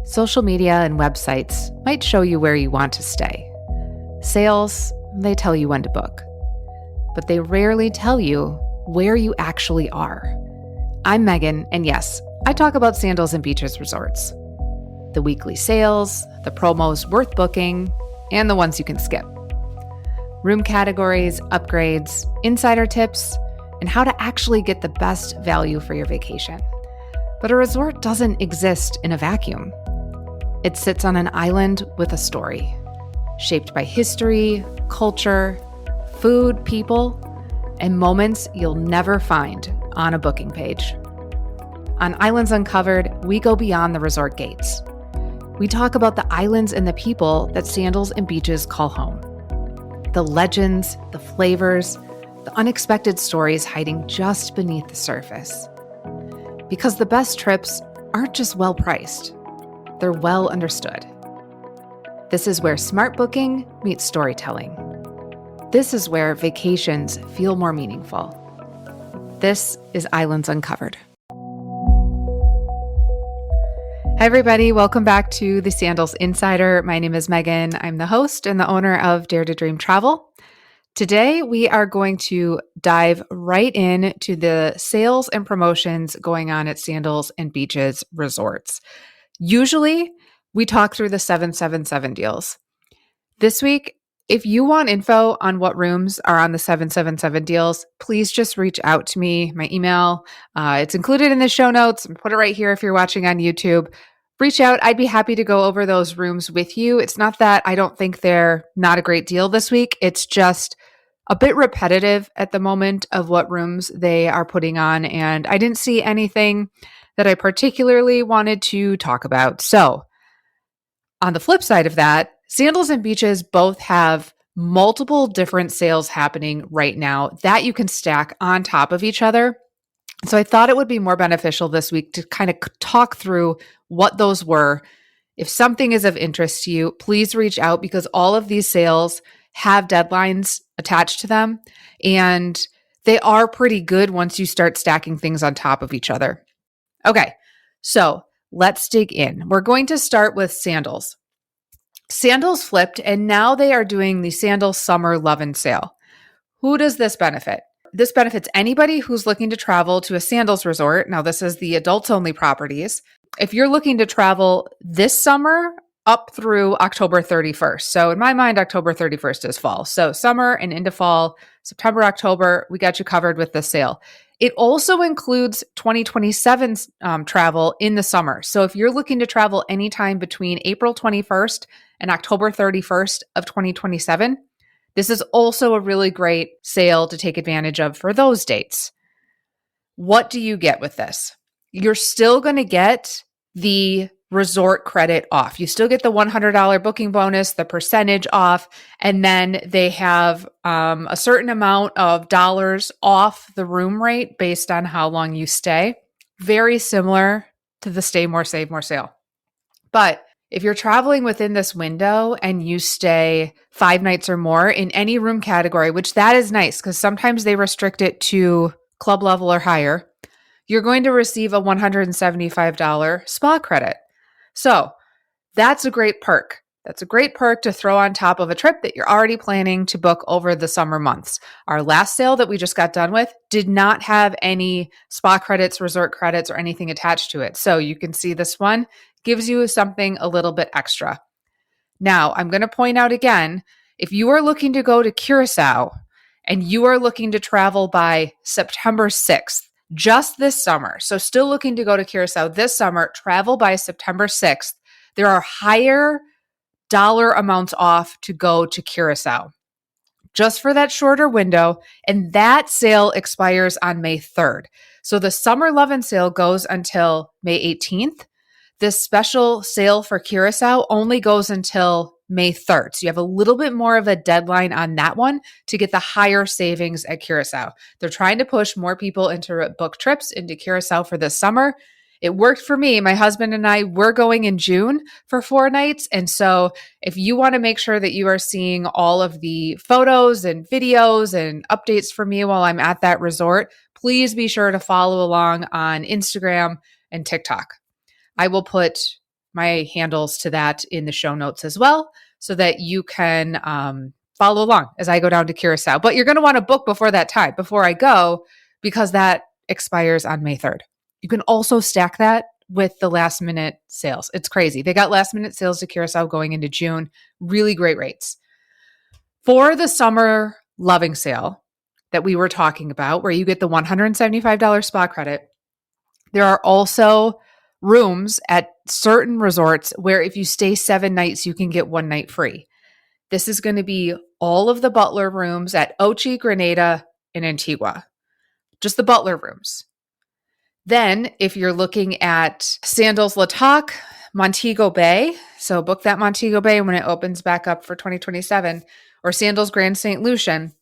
Social media and websites might show you where you want to stay. Sales, they tell you when to book. But they rarely tell you where you actually are. I'm Megan, and yes, I talk about Sandals and Beaches resorts. The weekly sales, the promos worth booking, and the ones you can skip. Room categories, upgrades, insider tips, and how to actually get the best value for your vacation. But a resort doesn't exist in a vacuum. It sits on an island with a story, shaped by history, culture, food, people, and moments you'll never find on a booking page. On Islands Uncovered, we go beyond the resort gates. We talk about the islands and the people that Sandals and Beaches call home. The legends, the flavors, the unexpected stories hiding just beneath the surface. Because the best trips aren't just well priced, they're well understood. This is where smart booking meets storytelling. This is where vacations feel more meaningful. This is Islands Uncovered. Hi, everybody. Welcome back to the Sandals Insider. My name is Megan. I'm the host and the owner of Dare to Dream Travel. Today, we are going to dive right into the sales and promotions going on at Sandals and Beaches resorts. Usually, we talk through the 777 deals. This week, if you want info on what rooms are on the 777 deals, please just reach out to me. My email, it's included in the show notes. Put it right here if you're watching on YouTube. Reach out. I'd be happy to go over those rooms with you. It's not that I don't think they're not a great deal this week. It's just a bit repetitive at the moment of what rooms they are putting on. And I didn't see anything that I particularly wanted to talk about. So on the flip side of that, Sandals and Beaches both have multiple different sales happening right now that you can stack on top of each other. So I thought it would be more beneficial this week to kind of talk through what those were. If something is of interest to you, please reach out because all of these sales have deadlines attached to them, and they are pretty good once you start stacking things on top of each other. Okay, so let's dig in. We're going to start with Sandals. Sandals flipped, and now they are doing the Sandals Summer Love and Sale. Who does this benefit? This benefits anybody who's looking to travel to a Sandals resort. Now, this is the adults-only properties. If you're looking to travel this summer up through October 31st. So in my mind, October 31st is fall. So summer and into fall, September, October, we got you covered with the sale. It also includes 2027 travel in the summer. So if you're looking to travel anytime between April 21st and October 31st of 2027, this is also a really great sale to take advantage of for those dates. What do you get with this? You're still going to get the resort credit off. You still get the $100 booking bonus, the percentage off, and then they have a certain amount of dollars off the room rate based on how long you stay. Very similar to the Stay More, Save More sale. But if you're traveling within this window and you stay 5 nights or more in any room category, which that is nice because sometimes they restrict it to club level or higher, you're going to receive a $175 spa credit. So that's a great perk. That's a great perk to throw on top of a trip that you're already planning to book over the summer months. Our last sale that we just got done with did not have any spa credits, resort credits, or anything attached to it. So you can see this one gives you something a little bit extra. Now, I'm going to point out again, if you are looking to go to Curaçao and you are looking to travel by September 6th, just this summer, so still looking to go to Curaçao this summer, travel by September 6th, there are higher dollar amounts off to go to Curaçao just for that shorter window. And that sale expires on May 3rd. So the Summer Love and Sale goes until May 18th. This special sale for Curaçao only goes until May 3rd. So you have a little bit more of a deadline on that one to get the higher savings at Curaçao. They're trying to push more people into book trips into Curaçao for this summer. It worked for me. My husband and I were going in June for 4 nights. And so if you want to make sure that you are seeing all of the photos and videos and updates from me while I'm at that resort, please be sure to follow along on Instagram and TikTok. I will put my handles to that in the show notes as well, so that you can follow along as I go down to Curaçao. But you're going to want to book before that time, before I go, because that expires on May 3rd. You can also stack that with the last minute sales. It's crazy. They got last minute sales to Curaçao going into June. Really great rates. For the summer loving sale that we were talking about, where you get the $175 spa credit, there are also rooms at certain resorts where if you stay 7 nights, you can get 1 night free. This is going to be all of the Butler rooms at Ochi, Grenada, and Antigua. Just the Butler rooms. Then, if you're looking at Sandals La Toc, Montego Bay, so book that Montego Bay when it opens back up for 2027, or Sandals Grand St. Lucian,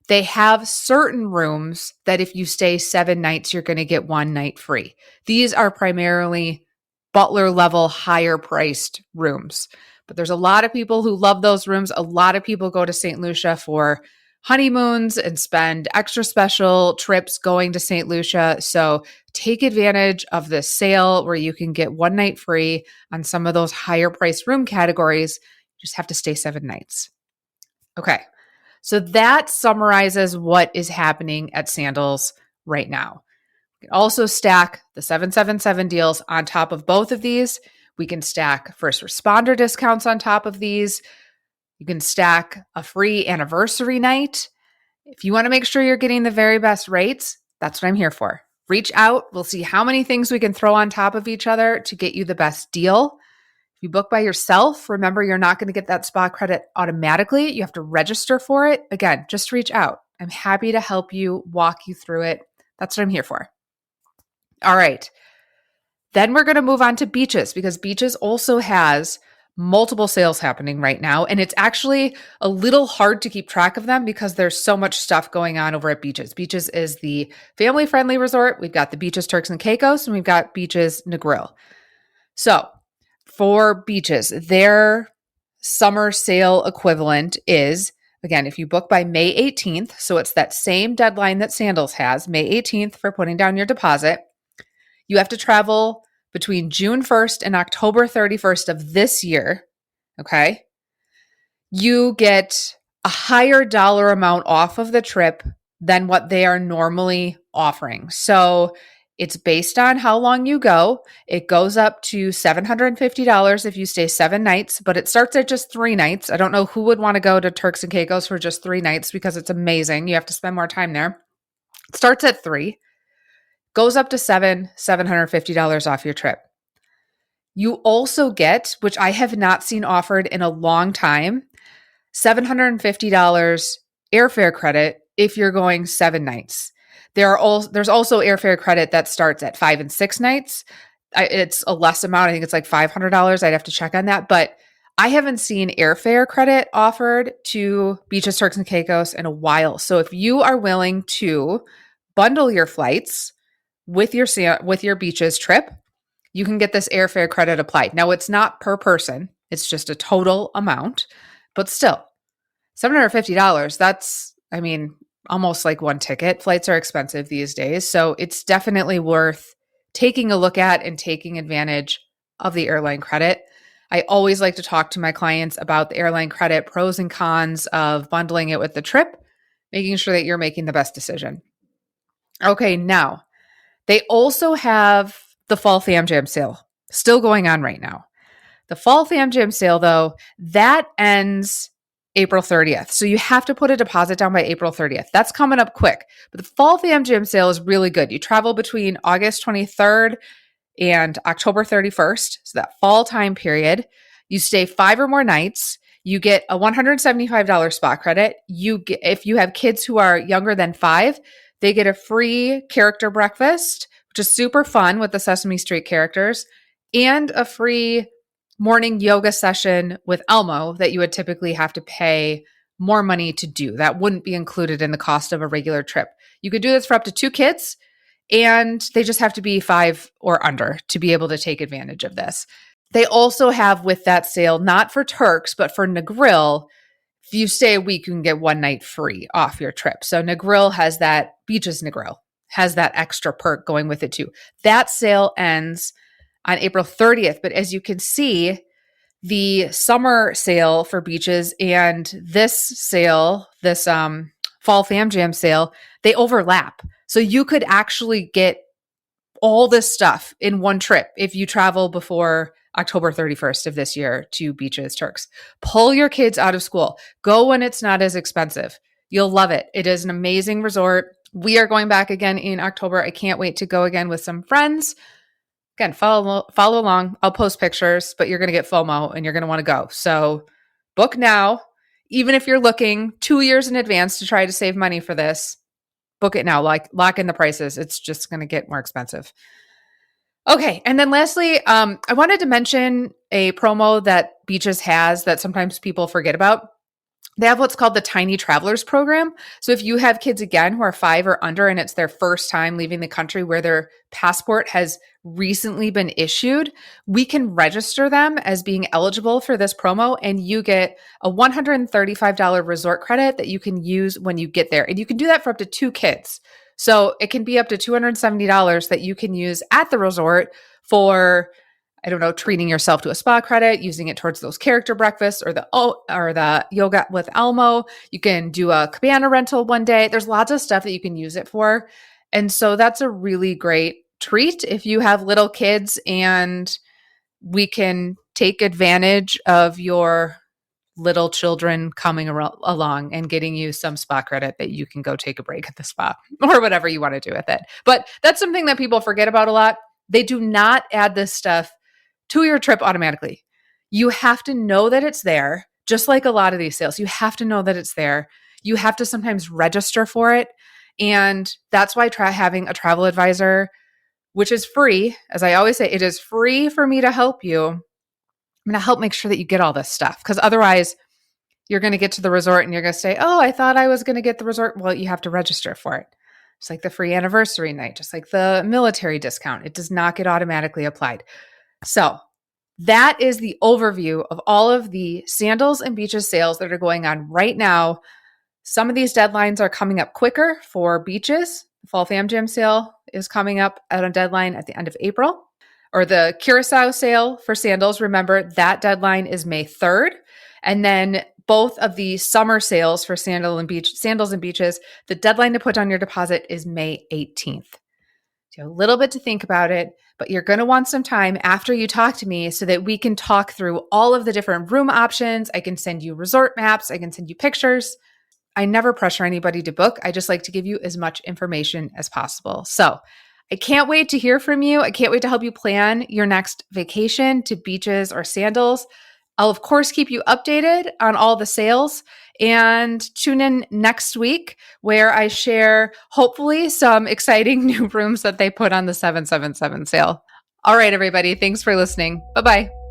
they have certain rooms that if you stay 7 nights, you're going to get 1 night free. These are primarily Butler level, higher priced rooms. But there's a lot of people who love those rooms. A lot of people go to St. Lucia for honeymoons and spend extra special trips going to St. Lucia. So take advantage of this sale where you can get 1 night free on some of those higher priced room categories. You just have to stay 7 nights. Okay. So that summarizes what is happening at Sandals right now. We can also stack the 777 deals on top of both of these. We can stack first responder discounts on top of these. You can stack a free anniversary night. If you want to make sure you're getting the very best rates, that's what I'm here for. Reach out. We'll see how many things we can throw on top of each other to get you the best deal. If you book by yourself, remember you're not going to get that spa credit automatically. You have to register for it. Again, just reach out. I'm happy to help you, walk you through it. That's what I'm here for. All right. Then we're going to move on to beaches, because beaches also has multiple sales happening right now. And it's actually a little hard to keep track of them because there's so much stuff going on over at Beaches. Beaches is the family-friendly resort. We've got the Beaches Turks and Caicos, and we've got Beaches Negril. So for Beaches, their summer sale equivalent is, again, if you book by May 18th, so it's that same deadline that Sandals has, May 18th for putting down your deposit, you have to travel between June 1st and October 31st of this year, okay? You get a higher dollar amount off of the trip than what they are normally offering. So it's based on how long you go. It goes up to $750 if you stay 7 nights, but it starts at just 3 nights. I don't know who would want to go to Turks and Caicos for just 3 nights because it's amazing. You have to spend more time there. It starts at 3. Goes up to $750 off your trip. You also get, which I have not seen offered in a long time, $750 airfare credit if you're going 7 nights. There's also airfare credit that starts at 5 and 6 nights. It's a less amount. I think it's like $500. I'd have to check on that. But I haven't seen airfare credit offered to Beaches, Turks, and Caicos in a while. So if you are willing to bundle your flights with your Beaches trip, you can get this airfare credit applied. Now, it's not per person. It's just a total amount. But still, $750, that's, almost like 1 ticket. Flights are expensive these days. So it's definitely worth taking a look at and taking advantage of the airline credit. I always like to talk to my clients about the airline credit, pros and cons of bundling it with the trip, making sure that you're making the best decision. Okay, now, they also have the Fall Fam Jam sale still going on right now. The Fall Fam Jam sale, though, that ends April 30th. So you have to put a deposit down by April 30th. That's coming up quick. But the Fall Fam Jam sale is really good. You travel between August 23rd and October 31st. So that fall time period. You stay 5 or more nights. You get a $175 spa credit. If you have kids who are younger than 5, they get a free character breakfast, which is super fun with the Sesame Street characters, and a free morning yoga session with Elmo that you would typically have to pay more money to do. That wouldn't be included in the cost of a regular trip. You could do this for up to 2 kids, and they just have to be 5 or under to be able to take advantage of this. They also have with that sale, not for Turks, but for Negril, if you stay a week, you can get 1 night free off your trip. So Negril has that, Beaches Negril has that extra perk going with it too. That sale ends on April 30th. But as you can see, the summer sale for beaches and this sale, this fall fam jam sale, they overlap. So you could actually get all this stuff in one trip if you travel before October 31st of this year to beaches, Turks. Pull your kids out of school. Go when it's not as expensive. You'll love it. It is an amazing resort. We are going back again in October. I can't wait to go again with some friends. Again, follow along. I'll post pictures, but you're going to get FOMO and you're going to want to go. So book now. Even if you're looking 2 years in advance to try to save money for this, book it now. Like, lock in the prices. It's just going to get more expensive. Okay. And then lastly, I wanted to mention a promo that Beaches has that sometimes people forget about. They have what's called the Tiny Travelers Program. So if you have kids, again, who are 5 or under, and it's their first time leaving the country where their passport has recently been issued, we can register them as being eligible for this promo, and you get a $135 resort credit that you can use when you get there. And you can do that for up to 2 kids. So it can be up to $270 that you can use at the resort for, I don't know, treating yourself to a spa credit, using it towards those character breakfasts or the yoga with Elmo. You can do a cabana rental one day. There's lots of stuff that you can use it for. And so that's a really great treat if you have little kids, and we can take advantage of your little children coming along and getting you some spa credit that you can go take a break at the spa or whatever you want to do with it. But that's something that people forget about a lot. They do not add this stuff to your trip automatically. You have to know that it's there, just like a lot of these sales. You have to know that it's there. You have to sometimes register for it. And that's why having a travel advisor, which is free, as I always say, it is free for me to help you. I'm going to help make sure that you get all this stuff, because otherwise you're going to get to the resort and you're going to say, oh, I thought I was going to get the resort. Well, you have to register for it. It's like the free anniversary night, just like the military discount. It does not get automatically applied. So that is the overview of all of the Sandals and Beaches sales that are going on right now. Some of these deadlines are coming up quicker for Beaches. The Fall Fam Jam sale is coming up at a deadline at the end of April. Or the Curaçao sale for Sandals, remember that deadline is May 3rd. And then both of the summer sales for Sandals and Beaches, the deadline to put down your deposit is May 18th. So a little bit to think about it, but you're going to want some time after you talk to me so that we can talk through all of the different room options. I can send you resort maps. I can send you pictures. I never pressure anybody to book. I just like to give you as much information as possible. So I can't wait to hear from you. I can't wait to help you plan your next vacation to Beaches or Sandals. I'll, of course, keep you updated on all the sales, and tune in next week where I share hopefully some exciting new rooms that they put on the 777 sale. All right, everybody. Thanks for listening. Bye-bye.